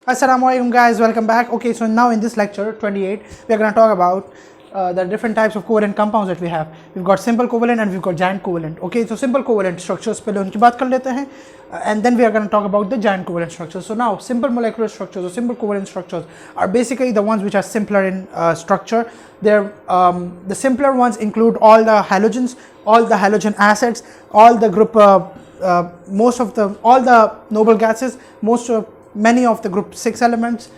Assalamu alaikum guys, welcome back. Okay, so now in this lecture 28 we are going to talk about the different types of covalent compounds that we have. We've got simple covalent and we've got giant covalent. Okay, so simple covalent structures pehle unki baat kar lete hain, and then we are going to talk about the giant covalent structures. So now simple molecular structures or simple covalent structures are basically the ones which are simpler in structure. They're the simpler ones include all the halogens, all the halogen acids, all the group all the noble gases, many of the group 6 elements,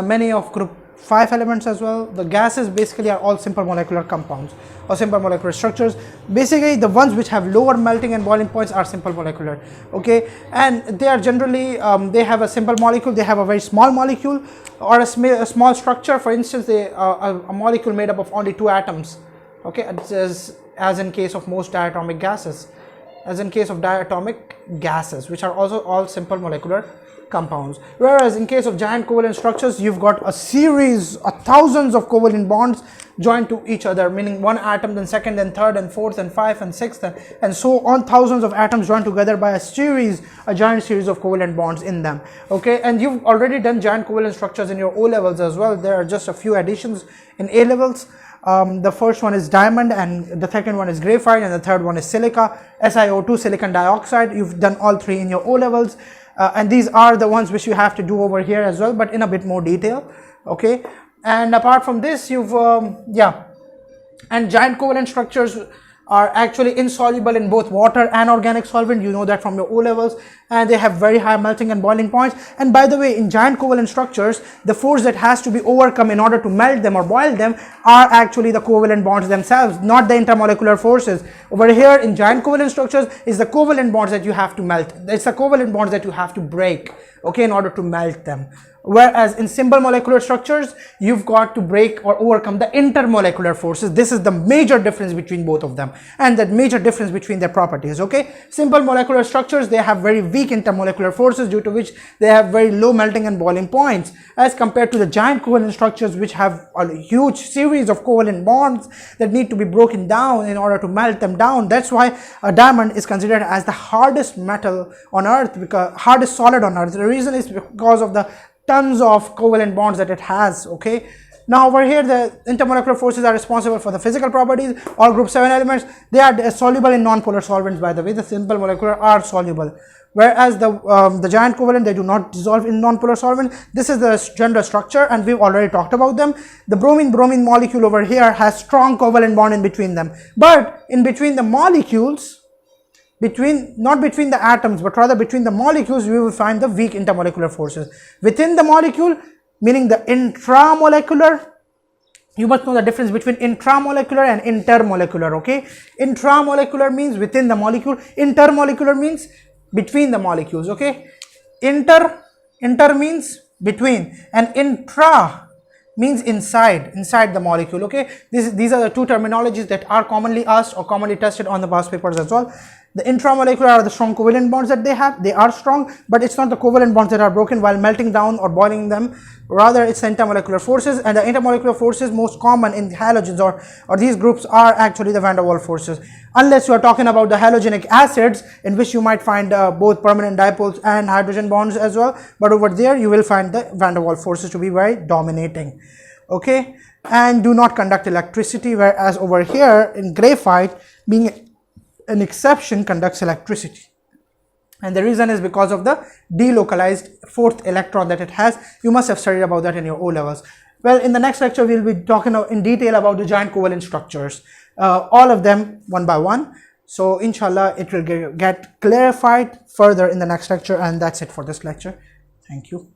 many of group 5 elements as well. The gases basically are all simple molecular compounds or simple molecular structures. Basically the ones which have lower melting and boiling points are simple molecular, okay, and they are generally they have a simple molecule, they have a very small molecule or a small structure. For instance, they a molecule made up of only 2 atoms, okay, as in case of most diatomic gases, which are also all simple molecular compounds. Whereas in case of giant covalent structures, you've got a series of thousands of covalent bonds joined to each other, meaning one atom, then second, then third, and fourth, and fifth, and sixth, and so on. Thousands of atoms joined together by a giant series of covalent bonds in them. Okay, and you've already done giant covalent structures in your O levels as well. There are just a few additions in A levels. The first one is diamond, and the second one is graphite, and the third one is silica, SiO2, silicon dioxide. You've done all 3 in your O levels. And these are the ones which you have to do over here as well, but in a bit more detail, okay. And apart from this, you've and giant covalent structures are actually insoluble in both water and organic solvent. You know that from your O levels, and they have very high melting and boiling points. And by the way, in giant covalent structures, the force that has to be overcome in order to melt them or boil them are actually the covalent bonds themselves, not the intermolecular forces. Over here in giant covalent structures is the covalent bonds that you have to melt. It's the covalent bonds that you have to break, okay, in order to melt them. Whereas in simple molecular structures, you've got to break or overcome the intermolecular forces. This is the major difference between both of them, and that major difference between their properties, okay. Simple molecular structures, they have very weak intermolecular forces, due to which they have very low melting and boiling points, as compared to the giant covalent structures, which have a huge series of covalent bonds that need to be broken down in order to melt them down. That's why a diamond is considered as the hardest metal on earth, because hardest solid on earth. The reason is because of the tons of covalent bonds that it has, okay. Now over here, the intermolecular forces are responsible for the physical properties. All group 7 elements, they are soluble in non-polar solvents. By the way, the simple molecular are soluble, whereas the giant covalent, they do not dissolve in non-polar solvent. This is the general structure, and we've already talked about them. The bromine molecule over here has strong covalent bond in between them, but in between the molecules, not between the atoms, but rather between the molecules, we will find the weak intermolecular forces. Within the molecule, meaning the intramolecular, you must know the difference between intramolecular and intermolecular, okay. Intramolecular means within the molecule, intermolecular means between the molecules, okay. Inter means between, and intra means inside the molecule, okay. These are the 2 terminologies that are commonly asked or commonly tested on the past papers as well. The intramolecular are the strong covalent bonds that they have. They are strong, but it's not the covalent bonds that are broken while melting down or boiling them. Rather, it's the intermolecular forces, and the intermolecular forces most common in halogens or these groups are actually the van der Waals forces. Unless you are talking about the halogenic acids, in which you might find both permanent dipoles and hydrogen bonds as well. But over there, you will find the van der Waals forces to be very dominating, okay, and do not conduct electricity. Whereas over here in graphite, being an exception, conducts electricity, and the reason is because of the delocalized 4th electron that it has. You must have studied about that in your O levels. Well, in the next lecture, we will be talking in detail about the giant covalent structures, all of them one by one. So inshallah, it will get clarified further in the next lecture, and that's it for this lecture. Thank you.